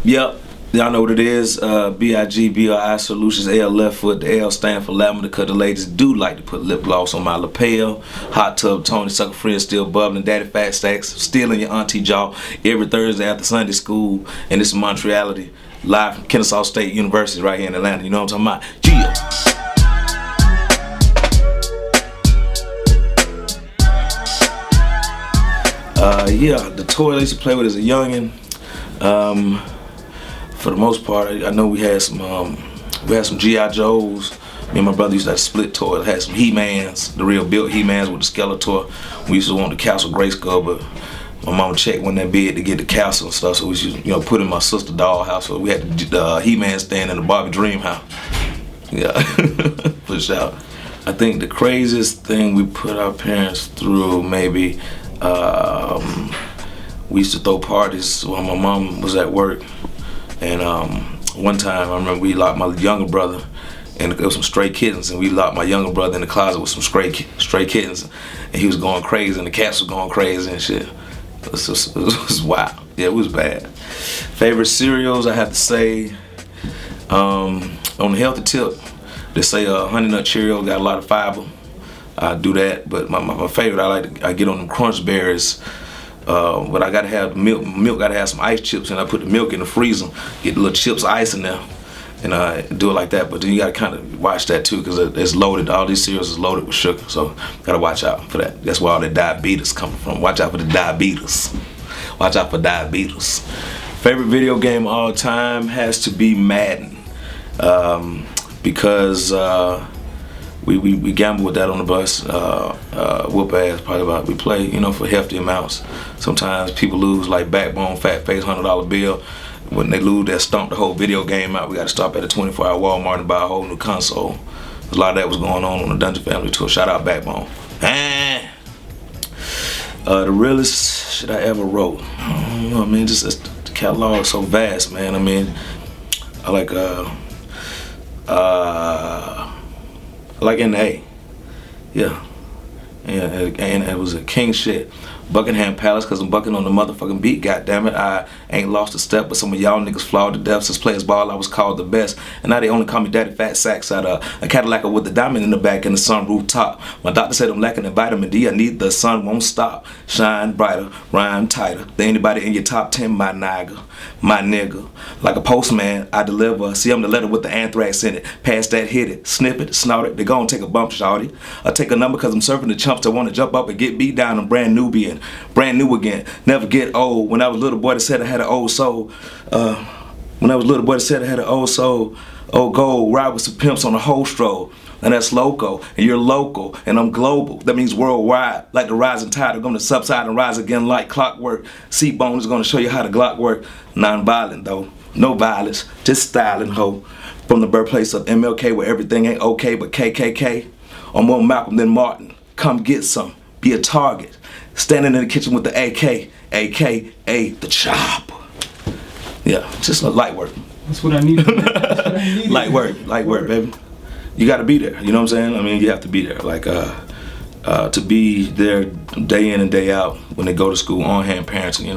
Yep. Y'all know what it is. B-I-G, B-O-I Solutions, L left foot. The L stand for lavender because the ladies do like to put lip gloss on my lapel. Hot Tub Tony, Sucker Friend, still bubbling. Daddy Fat Stacks, still in your auntie jaw every Thursday after Sunday school. And this is Montreality, live from Kennesaw State University right here in Atlanta. You know what I'm talking about? Yeah, the toy I used to play with as a youngin'. For the most part, I know we had some G.I. Joes. Me and my brother used to have split toys. Had some He-Mans, the real built He-Mans with the Skeletor. We used to want the Castle Grayskull, but my mama checked when that bid to get the castle and stuff, so we used to, put in my sister doll house. So we had the He-Man stand in the Barbie Dream house. Yeah, for sure. I think the craziest thing we put our parents through, maybe, we used to throw parties while my mom was at work. And one time I remember we locked my younger brother and there was some stray kittens, and we locked my younger brother in the closet with some stray kittens, and he was going crazy and the cats were going crazy and shit. It was wild. Yeah, it was bad. Favorite cereals, I have to say, on the healthy tip, they say Honey Nut Cheerio got a lot of fiber. I do that, but my favorite, I get on them Crunch Berries. But I gotta have milk gotta have some ice chips, and I put the milk in the freezer, get the little chips ice in there, and do it like that. But then you gotta kind of watch that too, because it's loaded. All these cereals is loaded with sugar, so gotta watch out for that. That's where all the diabetes coming from. Watch out for the diabetes. Watch out for diabetes. Favorite video game of all time has to be Madden, because we gamble with that on the bus, whoop ass, probably about, we play, for hefty amounts. Sometimes people lose like Backbone, Fat Face, $100 bill. When they lose, they stomp the whole video game out. We gotta stop at a 24-hour Walmart and buy a whole new console. A lot of that was going on the Dungeon Family tour. Shout out Backbone. The realest shit I ever wrote. Just the catalog is so vast, man. I like N.A. Yeah, and it was a king shit. Buckingham Palace, cause I'm bucking on the motherfucking beat, goddammit. I ain't lost a step, but some of y'all niggas flawed to death. Since players ball, I was called the best. And now they only call me Daddy Fat Sacks out of a Cadillac with the diamond in the back and the sunroof top. My doctor said I'm lacking in vitamin D. I need the sun won't stop. Shine brighter, rhyme tighter than anybody in your top 10, my nigga. Like a postman, I deliver. See, I'm the letter with the anthrax in it. Pass that, hit it, snip it, snort it. They gon' take a bump, shawty. I take a number cause I'm serving the chumps that wanna jump up and get beat down. I'm brand new again. Never get old. When I was a little boy, they said I had an old soul. Old gold, ride with some pimps on a whole stroll. And that's loco, and you're local, and I'm global. That means worldwide. Like the rising tide, are gonna subside and rise again like clockwork. Seatbone is gonna show you how the Glock work. Non-violent though, no violence, just styling, ho. From the birthplace of MLK, where everything ain't okay but KKK. I'm more Malcolm than Martin. Come get some, be a target. Standing in the kitchen with the AK, AKA the chopper. Yeah, just a light work. That's what I need. Light work, baby. You gotta be there, you know what I'm saying? You have to be there. Like, to be there day in and day out when they go to school, on-hand parenting,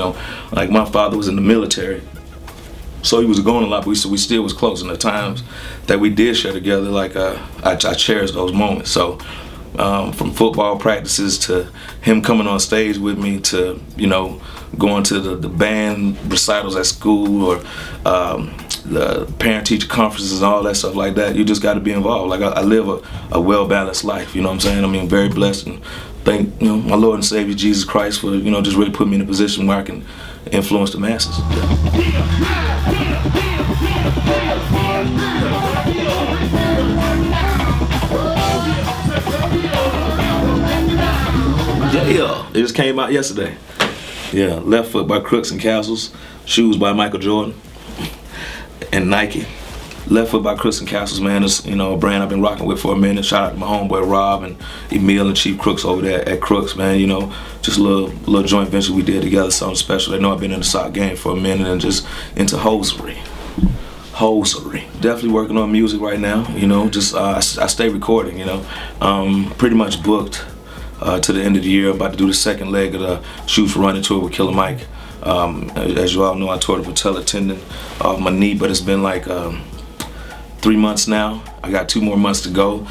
Like, my father was in the military, so he was going a lot, but we still was close. And the times that we did share together, like, I cherish those moments. So, from football practices to him coming on stage with me to, going to the band recitals at school or the parent-teacher conferences and all that stuff like that, you just got to be involved. Like, I live a well-balanced life, you know what I'm saying? Very blessed, and thank, my Lord and Savior Jesus Christ for, just really putting me in a position where I can influence the masses. Yeah, it just came out yesterday. Yeah, Left Foot by Crooks Castles, shoes by Michael Jordan and Nike. Left Foot by Crooks Castles, man, is a brand I've been rocking with for a minute. Shout out to my homeboy Rob and Emil and Chief Crooks over there at Crooks, man. Just a little joint venture we did together, something special. They know I've been in the sock game for a minute and just into hosiery. Definitely working on music right now. I stay recording. Pretty much booked to the end of the year. I'm about to do the second leg of the Shoot for Running tour with Killer Mike. As you all know, I tore the patella tendon off my knee, but it's been like 3 months now. I got 2 more months to go.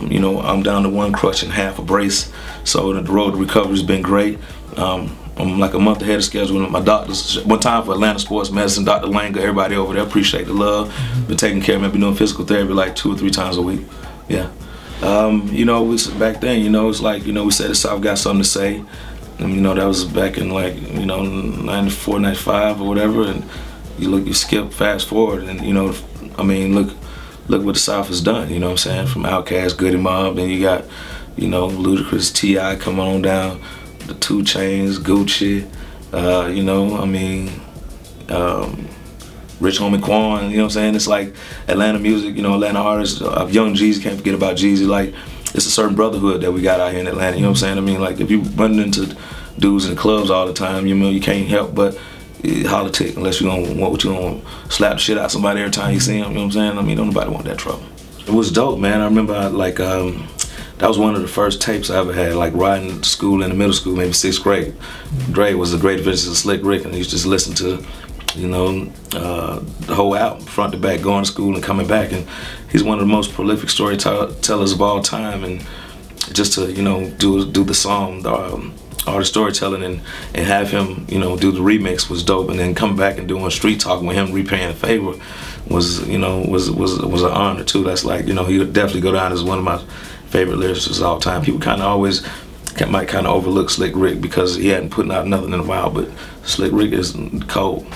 You know, I'm down to 1 crutch and half a brace, so the road to recovery's been great. I'm like a month ahead of schedule with my doctors. One time for Atlanta Sports Medicine, Dr. Langer, everybody over there, appreciate the love. Been taking care of me. I've been doing physical therapy like 2 or 3 times a week. Yeah. You know, back then, you know, it's like, you know, we said the South got something to say. And, you know, that was back in like, you know, 94, 95 or whatever. And you skip fast forward and, you know, I mean, look what the South has done, you know what I'm saying? From OutKast, Goody Mob, then you got, you know, Ludacris, T.I. come on down, the 2 Chainz, Gucci, you know, I mean, Rich Homie Quan, you know what I'm saying? It's like Atlanta music, you know, Atlanta artists, Young Jeezy, can't forget about Jeezy. Like, it's a certain brotherhood that we got out here in Atlanta, you know what I'm saying? I mean, like, if you running into dudes in the clubs all the time, you know, you can't help but politic unless you gonna slap the shit out of somebody every time you see them, you know what I'm saying? I mean, don't nobody want that trouble. It was dope, man. I remember, like, that was one of the first tapes I ever had, like riding to school in the middle school, maybe 6th grade. Dre was the Great Adventures of Slick Rick, and I used to just listen to, you know, the whole album, front to back, going to school and coming back. And he's one of the most prolific storytellers of all time. And just to, you know, do the song, all the storytelling and have him, you know, do the remix was dope. And then come back and doing Street Talk with him, repaying a favor, was, you know, was an honor too. That's like, you know, he would definitely go down as one of my favorite lyricists of all time. People kind of always might kind of overlook Slick Rick because he hadn't put out nothing in a while, but Slick Rick is cold.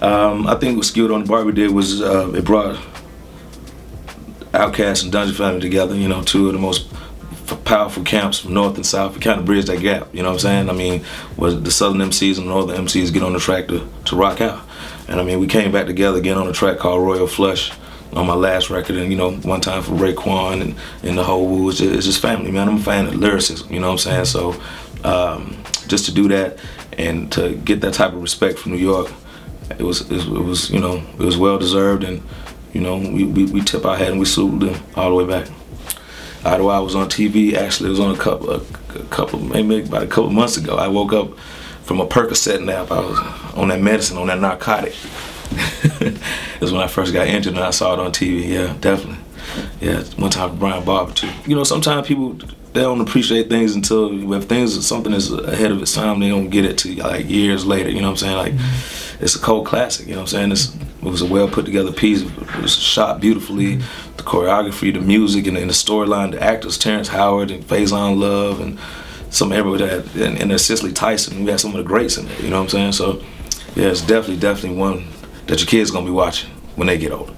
I think what Skew on the Bar we did was it brought OutKast and Dungeon Family together, you know, 2 of the most powerful camps from North and South. We kind of bridged that gap, you know what I'm saying? I mean, was the Southern MCs and the Northern MCs get on the track to rock out. And I mean, we came back together again on a track called Royal Flush on my last record, and, you know, one time for Raekwon and the whole Woo. It's just family, man. I'm a fan of lyricism, you know what I'm saying? So just to do that and to get that type of respect from New York, it was you know, it was well deserved. And, you know, we tip our hat and we salute them all the way back. Idlewild was on TV. Actually, it was on maybe about a couple months ago. I woke up from a Percocet nap. I was on that medicine, on that narcotic. It was when I first got injured and I saw it on TV. Yeah, definitely. Yeah, one time for Brian Barber too. You know, sometimes people, they don't appreciate things until, if something is ahead of its time, they don't get it to like years later, you know what I'm saying? Like, it's a cult classic, you know what I'm saying? It was a well put together piece. It was shot beautifully. The choreography, the music, and the storyline, the actors, Terrence Howard and Faison Love, and and Cicely Tyson. We had some of the greats in there, you know what I'm saying? So, yeah, it's definitely one that your kids gonna be watching when they get older.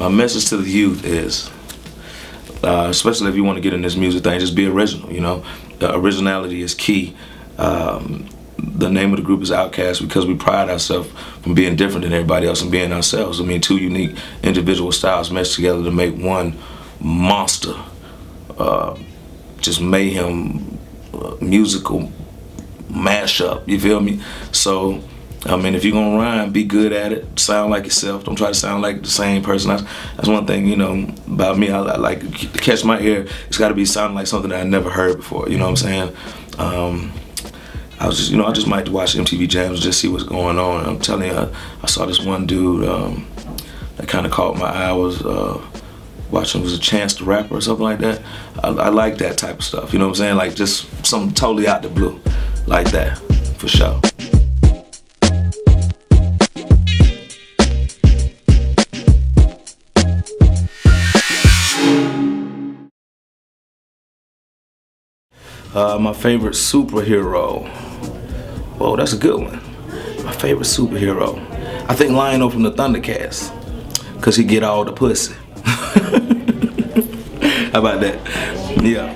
My message to the youth is, especially if you want to get in this music thing, just be original, you know? Originality is key. The name of the group is OutKast because we pride ourselves from being different than everybody else and being ourselves. I mean, 2 unique individual styles meshed together to make one monster, just mayhem, musical mashup, you feel me? So, I mean, if you're gonna rhyme, be good at it, sound like yourself, don't try to sound like the same person. That's one thing, you know, about me. I like to catch my ear. It's gotta be sounding like something that I never heard before, you know what I'm saying? I just might watch MTV Jams just see what's going on. And I'm telling you, I saw this one dude that kind of caught my eye. I was watching, was a Chance the Rapper or something like that. I like that type of stuff, you know what I'm saying? Like just something totally out the blue, like that, for sure. My favorite superhero. Whoa, that's a good one. My favorite superhero. I think Lion-O from the Thundercats, cause he get all the pussy. How about that? Yeah.